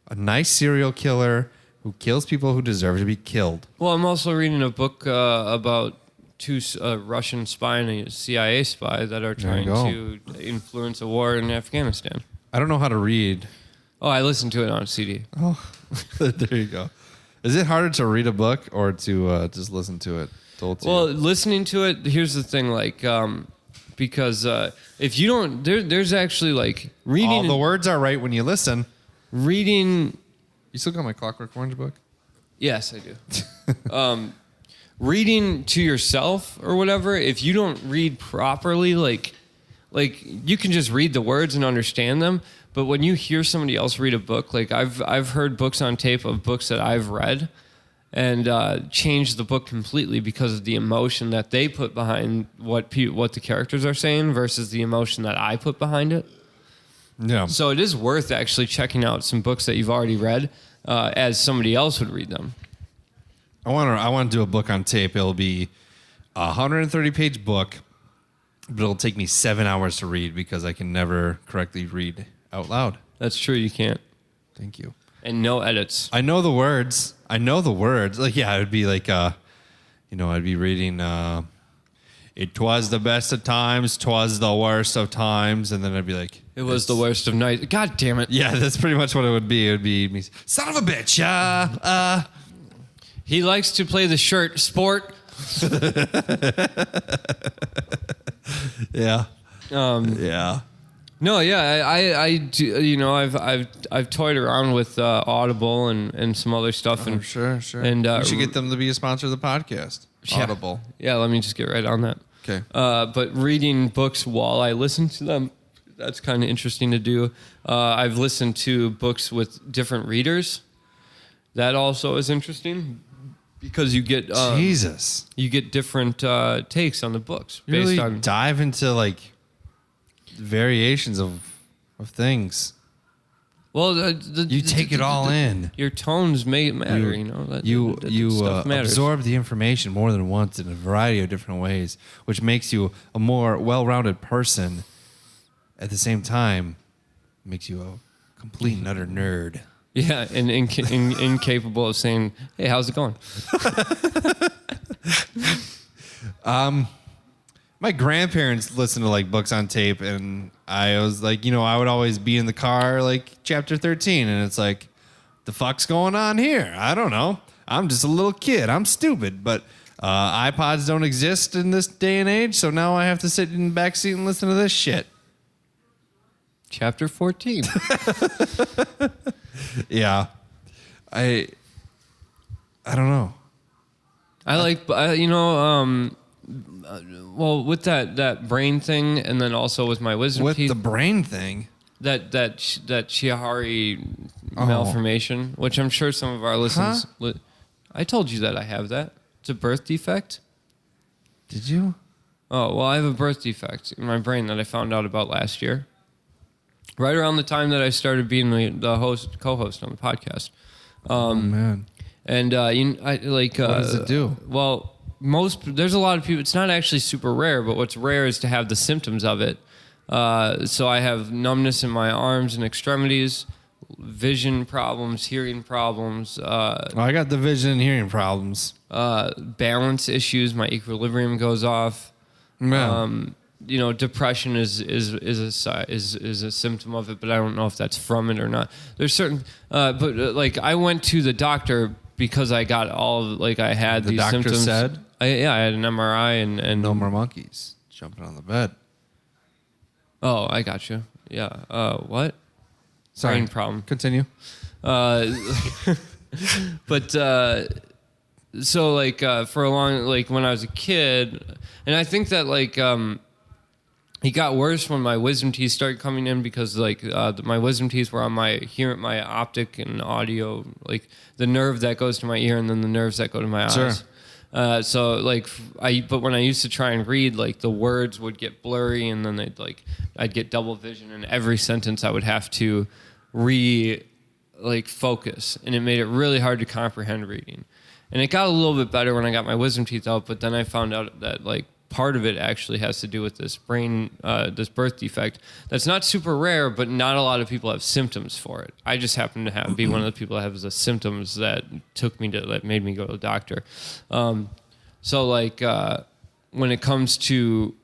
S2: a nice serial killer who kills people who deserve to be killed.
S1: Well, I'm also reading a book about two Russian spy and a CIA spy that are trying to influence a war in Afghanistan.
S2: I don't know how to read.
S1: Oh, I listened to it on a CD.
S2: Oh, there you go. Is it harder to read a book or to just listen to it told to you?
S1: Well, listening to it, here's the thing, like, because if you don't, there's actually like reading.
S2: All the words are right when you listen.
S1: reading.
S2: You still got my Clockwork Orange book?
S1: Yes, I do. Reading to yourself or whatever, if you don't read properly, like you can just read the words and understand them, but when you hear somebody else read a book, like I've heard books on tape of books that I've read and changed the book completely because of the emotion that they put behind what the characters are saying versus the emotion that I put behind it.
S2: Yeah.
S1: So it is worth actually checking out some books that you've already read as somebody else would read them.
S2: I want to do a book on tape. It'll be a 130-page book, but it'll take me 7 hours to read because I can never correctly read out loud.
S1: That's true. You can't.
S2: Thank you.
S1: And no edits.
S2: I know the words. Like, yeah, it would be like, I'd be reading, it was the best of times, 'twas the worst of times, and then I'd be like,
S1: it was the worst of nights. God damn it.
S2: Yeah, that's pretty much what it would be. It would be me, son of a bitch.
S1: He likes to play the shirt sport.
S2: Yeah. Yeah.
S1: No, yeah, I do, I've toyed around with Audible and some other stuff. And
S2: Sure.
S1: And
S2: you should get them to be a sponsor of the podcast.
S1: Yeah.
S2: Audible.
S1: Yeah, let me just get right on that.
S2: Okay.
S1: But reading books while I listen to them, that's kind of interesting to do. I've listened to books with different readers. That also is interesting because you get you get different takes on the books
S2: You
S1: based
S2: really
S1: on
S2: dive into like variations of things.
S1: Well,
S2: You take it all in.
S1: Your tones may matter,
S2: You
S1: stuff matters.
S2: absorb the information more than once in a variety of different ways, which makes you a more well-rounded person. At the same time, makes you a complete and utter nerd.
S1: Yeah, and incapable of saying, "Hey, how's it going?"
S2: My grandparents listened to like books on tape, and I was like, I would always be in the car, like chapter 13, and it's like, the fuck's going on here? I don't know. I'm just a little kid. I'm stupid, but iPods don't exist in this day and age, so now I have to sit in the back seat and listen to this shit.
S1: Chapter 14.
S2: Yeah, I don't know.
S1: I like, well, with that brain thing, and then also with my wisdom
S2: With
S1: teeth,
S2: the brain thing,
S1: that Chiari malformation, which I'm sure some of our listeners. I told you that I have that. It's a birth defect.
S2: Did you?
S1: Oh well, I have a birth defect in my brain that I found out about last year. Right around the time that I started being the co-host on the podcast.
S2: Oh man!
S1: And what
S2: does it do?
S1: Well, there's a lot of people. It's not actually super rare, but what's rare is to have the symptoms of it. So I have numbness in my arms and extremities, vision problems, hearing problems.
S2: I got the vision and hearing problems.
S1: Balance issues. My equilibrium goes off.
S2: Man.
S1: Depression is a symptom of it, but I don't know if that's from it or not. There's certain, but I went to the doctor because I got I had these symptoms.
S2: The doctor said,
S1: I had an MRI and
S2: no more monkeys jumping on the bed.
S1: Oh, I got you. Yeah. What?
S2: Sorry.
S1: Brain problem.
S2: Continue.
S1: So for a long, when I was a kid, and I think that it got worse when my wisdom teeth started coming in because my wisdom teeth were on my optic and audio, the nerve that goes to my ear and then the nerves that go to my eyes.
S2: Sure.
S1: But when I used to try and read, the words would get blurry and then I'd get double vision, and every sentence I would have to focus, and it made it really hard to comprehend reading. And it got a little bit better when I got my wisdom teeth out, but then I found out that part of it actually has to do with this this birth defect. That's not super rare, but not a lot of people have symptoms for it. I just happen to be one of the people that has the symptoms that made me go to the doctor. When it comes to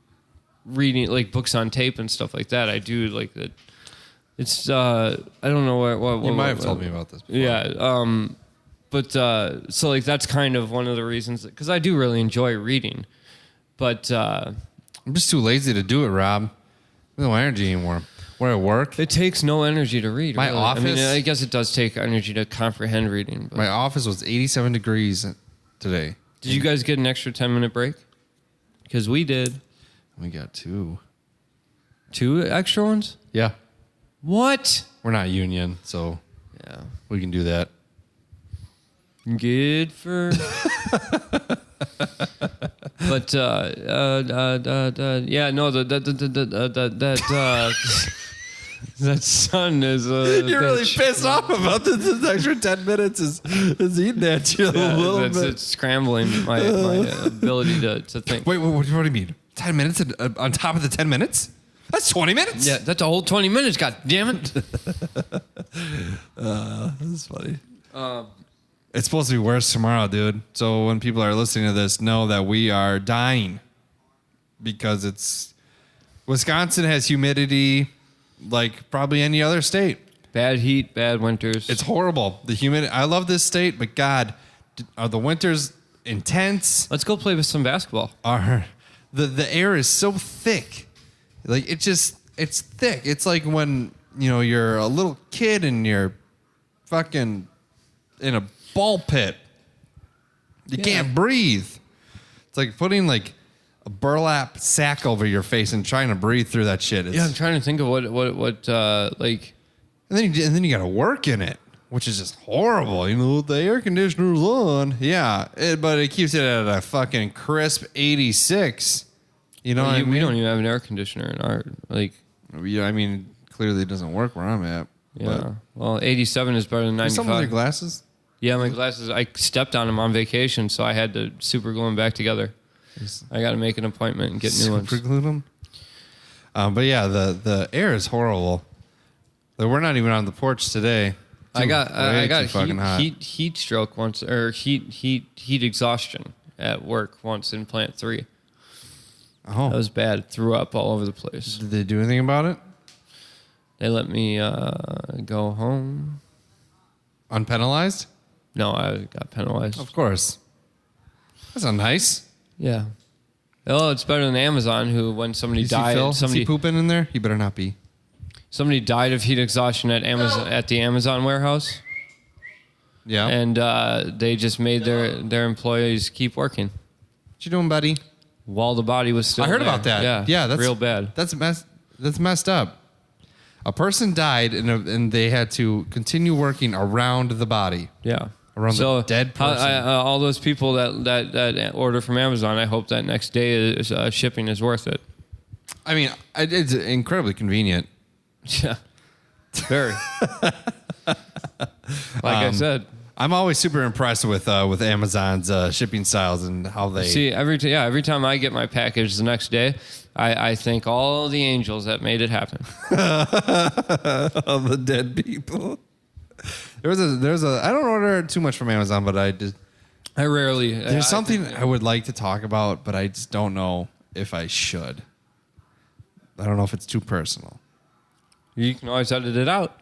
S1: reading books on tape and stuff like that, I do that. It's I don't know what
S2: you might have told me about this before.
S1: Yeah. But that's kind of one of the reasons, because I do really enjoy reading. But
S2: I'm just too lazy to do it, Rob. No energy anymore. where I work.
S1: It takes no energy to read.
S2: My
S1: really.
S2: office.
S1: I mean, I guess it does take energy to comprehend reading. But.
S2: My office was 87 degrees today.
S1: Did you guys get an extra 10-minute break? Because we did.
S2: We got 2.
S1: 2 extra ones?
S2: Yeah.
S1: What?
S2: We're not union, so
S1: Yeah.
S2: we can do that.
S1: Good for. But yeah, no, that sun is.
S2: You're really pissed off about this extra 10 minutes is eating at you a little bit.
S1: It's scrambling my ability to think.
S2: Wait, what do you mean? 10 minutes on top of the 10 minutes? That's 20 minutes?
S1: Yeah, that's a whole 20 minutes. God damn it!
S2: That's funny. It's supposed to be worse tomorrow, dude. So when people are listening to this, know that we are dying because Wisconsin has humidity like probably any other state.
S1: Bad heat, bad winters.
S2: It's horrible. The humidity. I love this state, but God, are the winters intense?
S1: Let's go play with some basketball.
S2: The air is so thick, like it's thick. It's like when you're a little kid and you're fucking in a ball pit. You can't breathe. It's like putting like a burlap sack over your face and trying to breathe through that shit.
S1: I'm trying to think of what like.
S2: And then you got to work in it, which is just horrible. The air conditioner's on. Yeah, but it keeps it at a fucking crisp 86. You know what I mean?
S1: We don't even have an air conditioner in our like.
S2: Yeah, I mean, clearly it doesn't work where I'm at.
S1: Yeah. Well, 87 is better than 95.
S2: Some of your glasses?
S1: Yeah, my glasses. I stepped on them on vacation, so I had to super glue them back together. I got to make an appointment and get new ones.
S2: Super glue them? But yeah, the air is horrible. We're not even on the porch today.
S1: I got
S2: heat
S1: stroke once, or heat exhaustion at work once in plant 3.
S2: Oh,
S1: that was bad. Threw up all over the place.
S2: Did they do anything about it?
S1: They let me go home.
S2: Unpenalized?
S1: No, I got penalized.
S2: Of course. That's not nice.
S1: Yeah. Oh, it's better than Amazon, who when somebody died,
S2: is he pooping in there? He better not be.
S1: Somebody died of heat exhaustion at Amazon at the Amazon warehouse.
S2: Yeah.
S1: And they just made their employees keep working.
S2: What you doing, buddy?
S1: While the body was still
S2: I heard
S1: there.
S2: about that.
S1: Yeah,
S2: that's
S1: real bad.
S2: That's messed up. A person died and they had to continue working around the body.
S1: Yeah.
S2: Around the dead person.
S1: All those people that order from Amazon, I hope that next day shipping is worth it.
S2: I mean, it's incredibly convenient.
S1: Yeah. Very. I said.
S2: I'm always super impressed with Amazon's shipping styles and how they
S1: see every time I get my package the next day, I thank all the angels that made it happen.
S2: All the dead people. There's a I don't order too much from Amazon, but I rarely. There's something I would like to talk about, but I just don't know if I should. I don't know if it's too personal.
S1: You can always edit it out.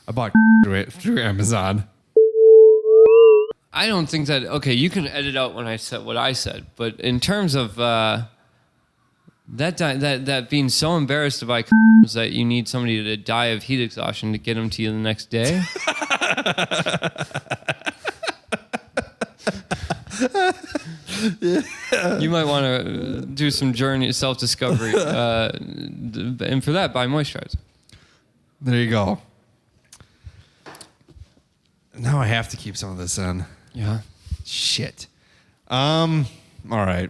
S2: I bought through Amazon.
S1: I don't think that. Okay, you can edit out when I said what I said, but in terms of that being so embarrassed to buy that you need somebody to die of heat exhaustion to get them to you the next day. Yeah. You might want to do some self-discovery, and for that, buy moisturizer.
S2: There you go. Now I have to keep some of this in.
S1: Yeah.
S2: Shit. All right.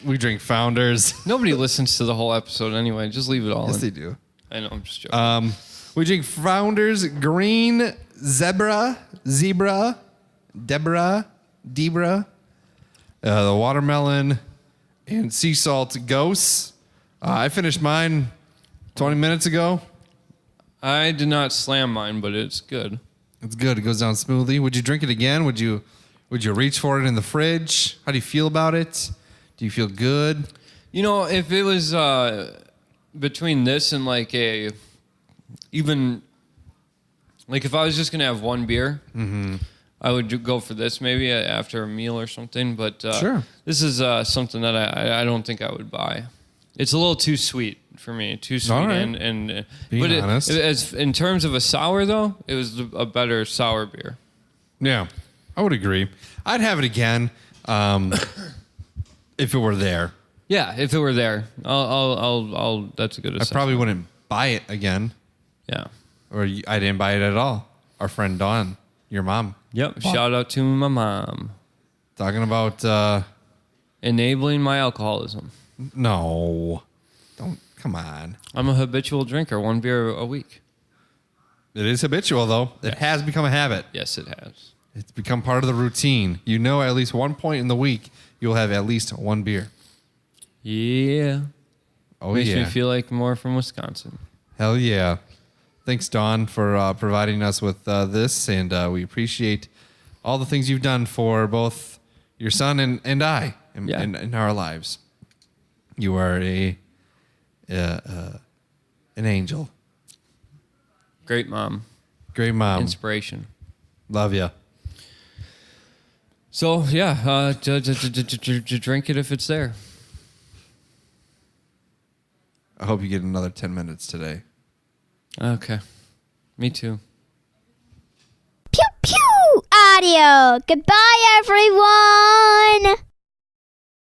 S2: We drink Founders.
S1: Nobody listens to the whole episode anyway. Just leave it all in.
S2: Yes, they do.
S1: I know. I'm just joking.
S2: We drink Founders Green Zebra, Debra, the watermelon and sea salt Gose. I finished mine 20 minutes ago.
S1: I did not slam mine, but it's good.
S2: It's good. It goes down smoothly. Would you drink it again? Would you reach for it in the fridge? How do you feel about it? Do you feel good?
S1: You know, if it was between this and like if I was just gonna have one beer, I would go for this maybe after a meal or something. But
S2: sure,
S1: this is something that I don't think I would buy. It's a little too sweet. for me. Too sweet.
S2: All right.
S1: And
S2: Being honest.
S1: As in terms of a sour though, it was a better sour beer.
S2: Yeah, I would agree. I'd have it again if it were there.
S1: Yeah, if it were there, I'll that's a good assessment.
S2: I probably wouldn't buy it again.
S1: Yeah.
S2: Or I didn't buy it at all. Our friend Dawn, your mom.
S1: Yep. Shout out to my mom.
S2: Talking about
S1: enabling my alcoholism.
S2: No. Don't. Come on.
S1: I'm a habitual drinker, 1 beer a week.
S2: It is habitual, though. It has become a habit.
S1: Yes, it has.
S2: It's become part of the routine. You know, at least one point in the week, you'll have at least 1 beer.
S1: Yeah.
S2: Oh,
S1: Makes
S2: yeah.
S1: me feel like more from Wisconsin.
S2: Hell yeah. Thanks, Dawn, for providing us with this, and we appreciate all the things you've done for both your son and I in our lives. You are an angel.
S1: Great mom.
S2: Great mom.
S1: Inspiration.
S2: Love you.
S1: So, yeah, drink it if it's there.
S2: I hope you get another 10 minutes today.
S1: Okay. Me too.
S3: Pew pew audio. Goodbye, everyone.